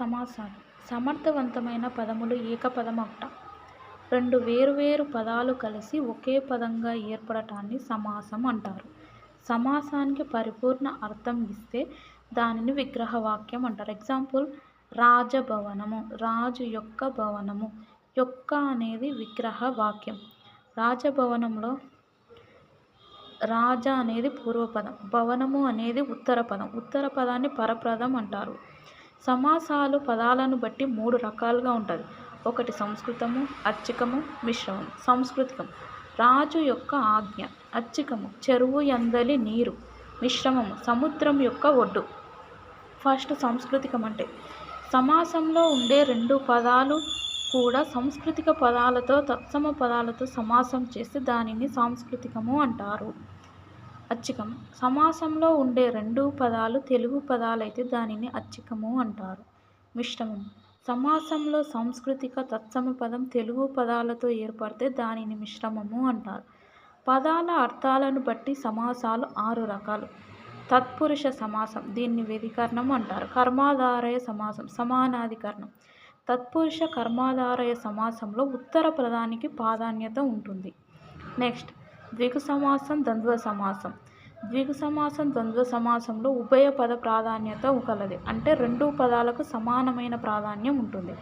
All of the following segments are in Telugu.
సమాసాలు సమర్థవంతమైన పదములు ఏకపదమగుట. రెండు వేరువేరు పదాలు కలిసి ఒకే పదంగా ఏర్పడటాన్ని సమాసం అంటారు. సమాసానికి పరిపూర్ణ అర్థం ఇస్తే దానిని విగ్రహవాక్యం అంటారు. ఎగ్జాంపుల్ రాజభవనము, రాజు యొక్క భవనము. యొక్క అనేది విగ్రహ వాక్యం. రాజభవనంలో రాజ అనేది పూర్వపదం, భవనము అనేది ఉత్తర పదం. ఉత్తర పదాన్ని పరపదం అంటారు. సమాసాలు పదాలను బట్టి మూడు రకాలుగా ఉంటుంది. ఒకటి సంస్కృతము, అర్చికము, మిశ్రమం. సంస్కృతికం రాజు యొక్క ఆజ్ఞ. అర్చికము చెరువు యందలి నీరు. మిశ్రమము సముద్రం యొక్క ఒడ్డు. ఫస్ట్ సంస్కృతికం అంటే సమాసంలో ఉండే రెండు పదాలు కూడా సాంస్కృతిక పదాలతో తత్సమ పదాలతో సమాసం చేస్తే దానిని సాంస్కృతికము అంటారు. అర్చికం సమాసంలో ఉండే రెండు పదాలు తెలుగు పదాలైతే దానిని అర్చికము అంటారు. మిశ్రమం సమాసంలో సాంస్కృతిక తత్సమ పదం తెలుగు పదాలతో ఏర్పడితే దానిని మిశ్రమము అంటారు. పదాల అర్థాలను బట్టి సమాసాలు 6 రకాలు. తత్పురుష సమాసం, దీన్ని వ్యధికరణం అంటారు. కర్మాధారయ సమాసం, సమానాధికరణం. తత్పురుష కర్మాధారయ సమాసంలో ఉత్తర పదానికి ప్రాధాన్యత ఉంటుంది. నెక్స్ట్ ద్విగు సమాసం, ద్వంద్వ సమాసం. ద్విగు సమాసం, ద్వంద్వ సమాసంలో ఉభయ పద ప్రాధాన్యత కలది, అంటే రెండు పదాలకు సమానమైన ప్రాధాన్యం ఉంటుంది.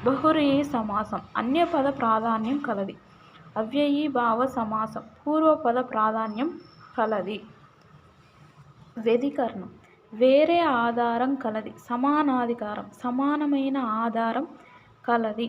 బహువ్రీహి సమాసం అన్య పద ప్రాధాన్యం కలది. అవ్యయీభావ సమాసం పూర్వపద ప్రాధాన్యం కలది. వ్యధికరణం వేరే ఆధారం కలది. సమానాధికారం సమానమైన ఆధారం కలది.